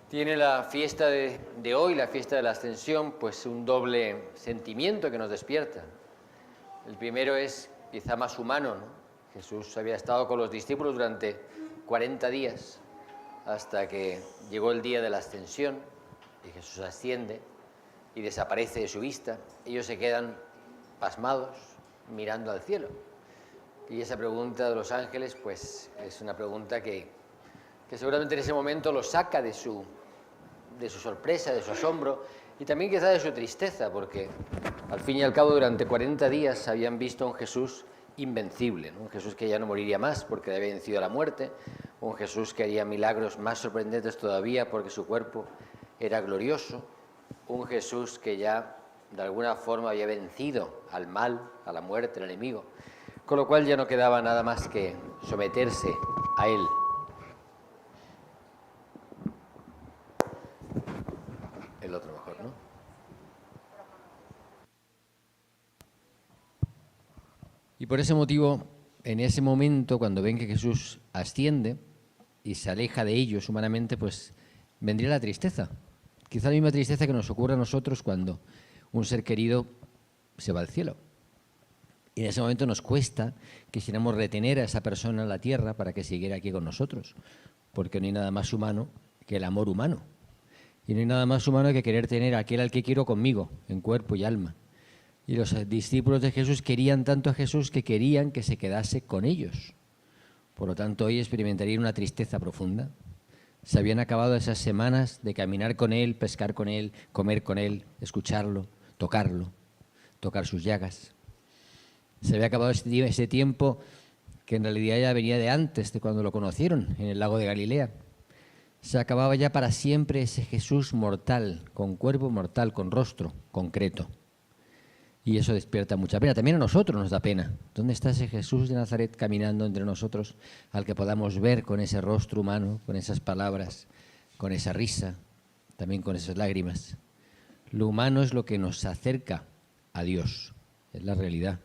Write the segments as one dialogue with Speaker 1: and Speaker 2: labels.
Speaker 1: Tiene la fiesta de hoy, la fiesta de la Ascensión, pues un doble sentimiento que nos despierta. El primero es quizá más humano, ¿no? Jesús había estado con los discípulos durante 40 días hasta que llegó el día de la Ascensión y Jesús asciende y desaparece de su vista. Ellos se quedan pasmados mirando al cielo. Y esa pregunta de los ángeles, pues es una pregunta que seguramente en ese momento los saca de su sorpresa, de su asombro y también quizá de su tristeza, porque al fin y al cabo durante 40 días habían visto a un Jesús invencible, ¿no? Un Jesús que ya no moriría más porque había vencido a la muerte, un Jesús que haría milagros más sorprendentes todavía porque su cuerpo era glorioso, un Jesús que ya de alguna forma había vencido al mal, a la muerte, al enemigo, con lo cual ya no quedaba nada más que someterse a él. El otro mejor, ¿no? Y por ese motivo, en ese momento, cuando ven que Jesús asciende y se aleja de ellos humanamente, pues vendría la tristeza. Quizá la misma tristeza que nos ocurre a nosotros cuando un ser querido se va al cielo. Y en ese momento nos cuesta que quisiéramos retener a esa persona en la tierra para que siguiera aquí con nosotros, porque no hay nada más humano que el amor humano. Y no hay nada más humano que querer tener a aquel al que quiero conmigo, en cuerpo y alma. Y los discípulos de Jesús querían tanto a Jesús que querían que se quedase con ellos. Por lo tanto, hoy experimentarían una tristeza profunda. Se habían acabado esas semanas de caminar con Él, pescar con Él, comer con Él, escucharlo, tocar sus llagas. Se había acabado ese tiempo que en realidad ya venía de antes, de cuando lo conocieron en el lago de Galilea. Se acababa ya para siempre ese Jesús mortal, con cuerpo mortal, con rostro concreto. Y eso despierta mucha pena. También a nosotros nos da pena. ¿Dónde está ese Jesús de Nazaret caminando entre nosotros, al que podamos ver con ese rostro humano, con esas palabras, con esa risa, también con esas lágrimas? Lo humano es lo que nos acerca a Dios, es la realidad.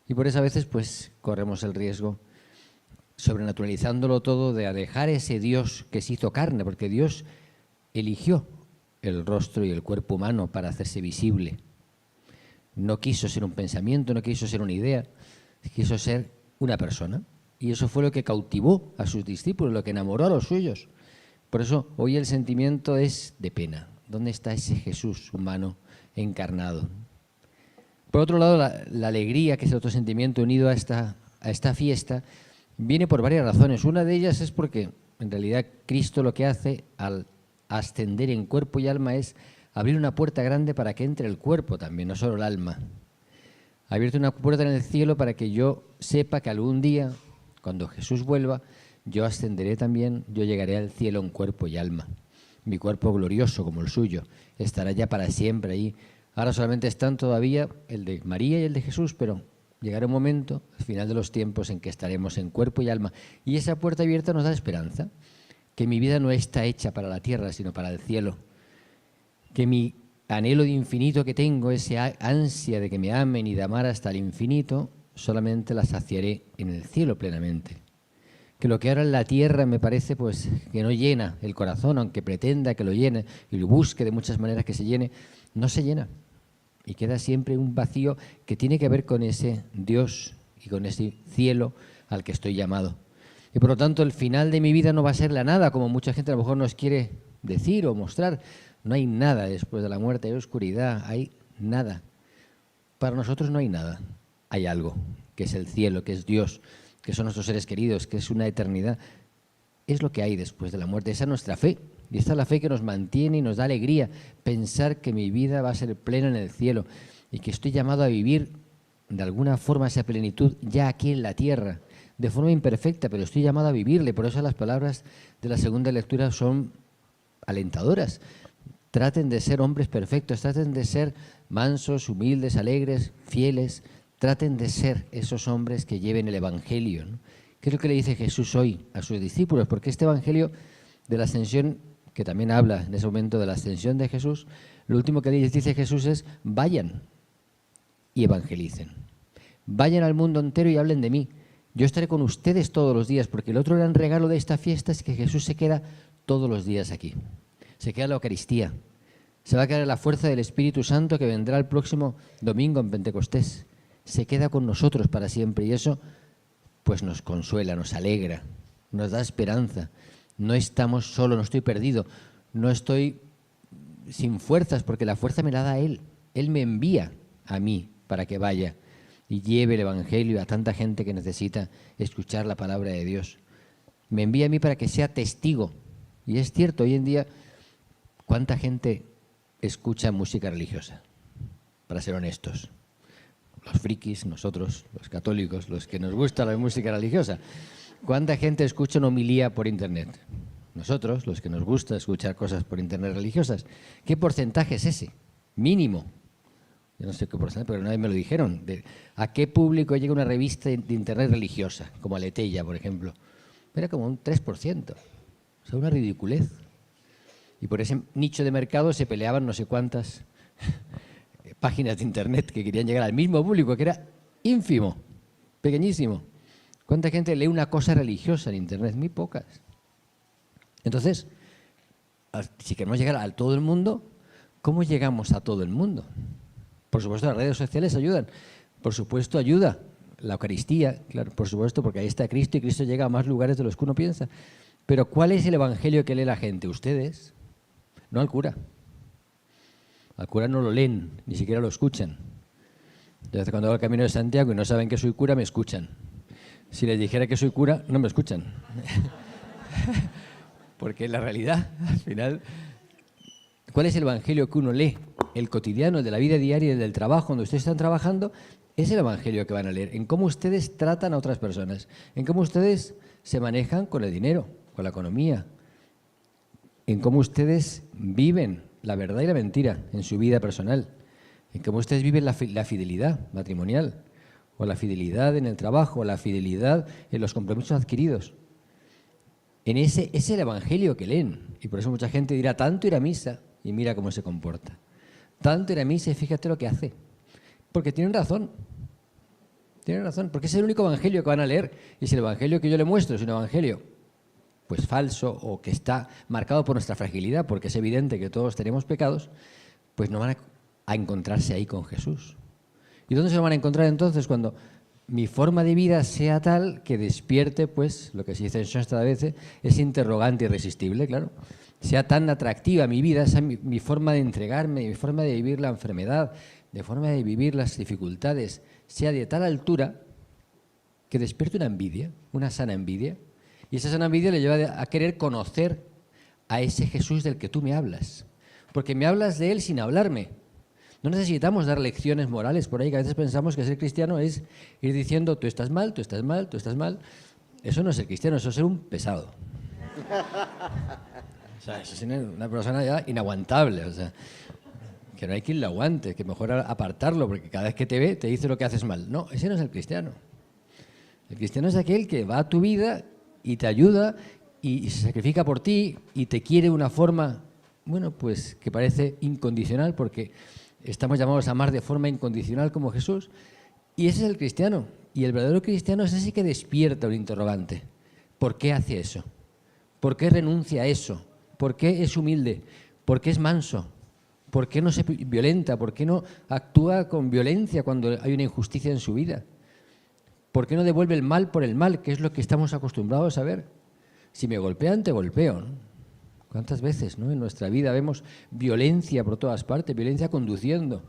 Speaker 1: Y por eso a veces pues corremos el riesgo, sobrenaturalizándolo todo, de alejar ese Dios que se hizo carne, porque Dios eligió el rostro y el cuerpo humano para hacerse visible. No quiso ser un pensamiento, no quiso ser una idea, quiso ser una persona. Y eso fue lo que cautivó a sus discípulos, lo que enamoró a los suyos. Por eso hoy el sentimiento es de pena. ¿Dónde está ese Jesús humano encarnado? Por otro lado, la alegría, que es otro sentimiento unido a esta fiesta, viene por varias razones. Una de ellas es porque en realidad Cristo lo que hace al ascender en cuerpo y alma es abrir una puerta grande para que entre el cuerpo también, no solo el alma. Ha abierto una puerta en el cielo para que yo sepa que algún día, cuando Jesús vuelva, yo ascenderé también, yo llegaré al cielo en cuerpo y alma. Mi cuerpo glorioso como el suyo estará ya para siempre ahí. Ahora solamente están todavía el de María y el de Jesús, pero llegará un momento, al final de los tiempos, en que estaremos en cuerpo y alma. Y esa puerta abierta nos da esperanza, que mi vida no está hecha para la tierra, sino para el cielo. Que mi anhelo de infinito que tengo, esa ansia de que me amen y de amar hasta el infinito, solamente la saciaré en el cielo plenamente. Que lo que ahora en la tierra me parece pues que no llena el corazón, aunque pretenda que lo llene y lo busque de muchas maneras que se llene, no se llena. Y queda siempre un vacío que tiene que ver con ese Dios y con ese cielo al que estoy llamado. Y por lo tanto el final de mi vida no va a ser la nada, como mucha gente a lo mejor nos quiere decir o mostrar. No hay nada después de la muerte, hay oscuridad, hay nada. Para nosotros no hay nada, hay algo, que es el cielo, que es Dios, que son nuestros seres queridos, que es una eternidad. Es lo que hay después de la muerte, esa es nuestra fe. Y esta es la fe que nos mantiene y nos da alegría, pensar que mi vida va a ser plena en el cielo y que estoy llamado a vivir de alguna forma esa plenitud ya aquí en la tierra, de forma imperfecta, pero estoy llamado a vivirle. Por eso las palabras de la segunda lectura son alentadoras. Traten de ser hombres perfectos, traten de ser mansos, humildes, alegres, fieles, traten de ser esos hombres que lleven el Evangelio, ¿no? ¿Qué es lo que le dice Jesús hoy a sus discípulos? Porque este Evangelio de la Ascensión, que también habla en ese momento de la Ascensión de Jesús, lo último que les dice Jesús es: vayan y evangelicen. Vayan al mundo entero y hablen de mí. Yo estaré con ustedes todos los días, porque el otro gran regalo de esta fiesta es que Jesús se queda todos los días aquí. se queda la Eucaristía, se va a quedar la fuerza del Espíritu Santo que vendrá el próximo domingo en Pentecostés. Se queda con nosotros para siempre y eso pues nos consuela, nos alegra, nos da esperanza. No estamos solos, no estoy perdido, no estoy sin fuerzas porque la fuerza me la da Él. Él me envía a mí para que vaya y lleve el Evangelio a tanta gente que necesita escuchar la palabra de Dios. Me envía a mí para que sea testigo. Y es cierto, hoy en día, ¿cuánta gente escucha música religiosa? Para ser honestos. Los frikis, nosotros, los católicos, los que nos gusta la música religiosa. ¿Cuánta gente escucha una homilía por internet? Nosotros, los que nos gusta escuchar cosas por internet religiosas. ¿Qué porcentaje es ese? Mínimo. Yo no sé qué porcentaje, pero nadie me lo dijeron. ¿A qué público llega una revista de internet religiosa, como Aleteia, por ejemplo? Era como un 3%. O sea, una ridiculez. Y por ese nicho de mercado se peleaban no sé cuántas páginas de internet que querían llegar al mismo público, que era ínfimo, pequeñísimo. ¿Cuánta gente lee una cosa religiosa en internet? Muy pocas. Entonces, si queremos llegar a todo el mundo, ¿cómo llegamos a todo el mundo? Por supuesto, las redes sociales ayudan. Por supuesto, ayuda la Eucaristía, claro, por supuesto, porque ahí está Cristo y Cristo llega a más lugares de los que uno piensa. Pero ¿cuál es el evangelio que lee la gente? Ustedes, no al cura. Al cura no lo leen, ni siquiera lo escuchan. Yo cuando hago el Camino de Santiago y no saben que soy cura, me escuchan. Si les dijera que soy cura, no me escuchan. Porque la realidad, al final, ¿cuál es el evangelio que uno lee? El cotidiano, el de la vida diaria, el del trabajo, donde ustedes están trabajando, es el evangelio que van a leer. En cómo ustedes tratan a otras personas, en cómo ustedes se manejan con el dinero, con la economía, en cómo ustedes viven la verdad y la mentira en su vida personal, en cómo ustedes viven la fidelidad matrimonial, o la fidelidad en el trabajo, o la fidelidad en los compromisos adquiridos. En ese es el evangelio que leen. Y por eso mucha gente dirá, tanto ir a misa y mira cómo se comporta. Tanto ir a misa y fíjate lo que hace. Porque tienen razón. Tienen razón, porque es el único evangelio que van a leer. Y si el evangelio que yo le muestro es un evangelio pues falso o que está marcado por nuestra fragilidad, porque es evidente que todos tenemos pecados, pues no van a encontrarse ahí con Jesús. ¿Y dónde se lo van a encontrar entonces? Cuando mi forma de vida sea tal que despierte, pues, lo que se dice en Schoenstatt a veces, ese interrogante irresistible, claro. Sea tan atractiva mi vida, esa mi forma de entregarme, mi forma de vivir la enfermedad, de forma de vivir las dificultades, sea de tal altura que despierte una envidia, una sana envidia. Y esa sana envidia le lleva a querer conocer a ese Jesús del que tú me hablas. Porque me hablas de Él sin hablarme. No necesitamos dar lecciones morales por ahí, que a veces pensamos que ser cristiano es ir diciendo tú estás mal, tú estás mal, tú estás mal. Eso no es ser cristiano, eso es ser un pesado. O sea, eso es una persona ya inaguantable. O sea, que no hay quien lo aguante, que mejor apartarlo, porque cada vez que te ve te dice lo que haces mal. No, ese no es el cristiano. El cristiano es aquel que va a tu vida y te ayuda y se sacrifica por ti y te quiere de una forma, bueno, pues que parece incondicional, porque estamos llamados a amar de forma incondicional como Jesús. Y ese es el cristiano. Y el verdadero cristiano es ese que despierta un interrogante. ¿Por qué hace eso? ¿Por qué renuncia a eso? ¿Por qué es humilde? ¿Por qué es manso? ¿Por qué no se violenta? ¿Por qué no actúa con violencia cuando hay una injusticia en su vida? ¿Por qué no devuelve el mal por el mal, que es lo que estamos acostumbrados a ver? Si me golpean, te golpeo, ¿no? ¿Cuántas veces, ¿no? En nuestra vida vemos violencia por todas partes, violencia conduciendo,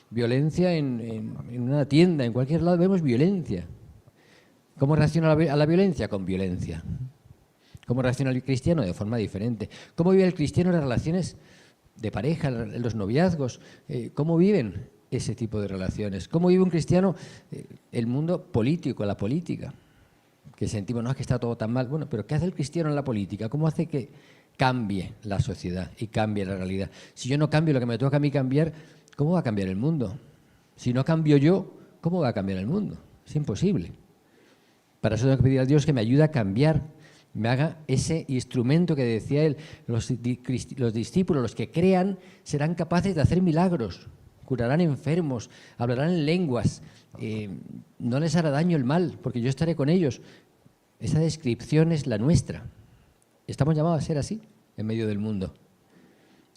Speaker 1: violencia en una tienda, en cualquier lado vemos violencia. ¿Cómo reacciona a la violencia? Con violencia. ¿Cómo reacciona el cristiano? De forma diferente. ¿Cómo vive el cristiano en las relaciones de pareja, en los noviazgos? ¿Cómo viven ese tipo de relaciones? ¿Cómo vive un cristiano el mundo político, la política? Que sentimos, no, es que está todo tan mal. Bueno, pero ¿qué hace el cristiano en la política? ¿Cómo hace que cambie la sociedad y cambie la realidad? Si yo no cambio lo que me toca a mí cambiar, ¿cómo va a cambiar el mundo? Si no cambio yo, ¿cómo va a cambiar el mundo? Es imposible. Para eso tengo que pedir a Dios que me ayude a cambiar, me haga ese instrumento que decía él. Los discípulos, los que crean, serán capaces de hacer milagros, curarán enfermos, hablarán en lenguas, no les hará daño el mal, porque yo estaré con ellos. Esa descripción es la nuestra. Estamos llamados a ser así en medio del mundo.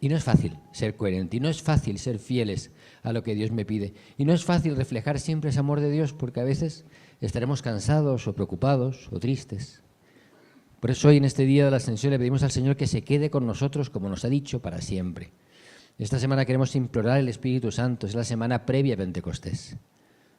Speaker 1: Y no es fácil ser coherente, y no es fácil ser fieles a lo que Dios me pide. Y no es fácil reflejar siempre ese amor de Dios, porque a veces estaremos cansados o preocupados o tristes. Por eso hoy en este día de la Ascensión le pedimos al Señor que se quede con nosotros, como nos ha dicho, para siempre. Esta semana queremos implorar el Espíritu Santo, es la semana previa a Pentecostés.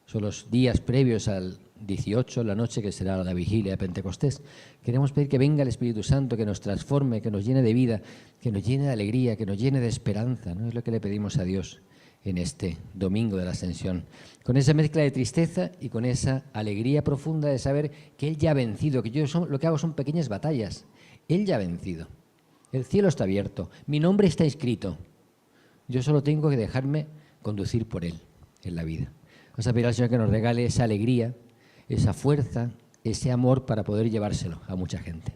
Speaker 1: Son los días previos al 18, la noche que será la vigilia de Pentecostés. Queremos pedir que venga el Espíritu Santo, que nos transforme, que nos llene de vida, que nos llene de alegría, que nos llene de esperanza, ¿no? Es lo que le pedimos a Dios en este domingo de la Ascensión. Con esa mezcla de tristeza y con esa alegría profunda de saber que Él ya ha vencido, que yo lo que hago son pequeñas batallas. Él ya ha vencido. El cielo está abierto, mi nombre está inscrito. Yo solo tengo que dejarme conducir por Él en la vida. Vamos a pedir al Señor que nos regale esa alegría, esa fuerza, ese amor para poder llevárselo a mucha gente.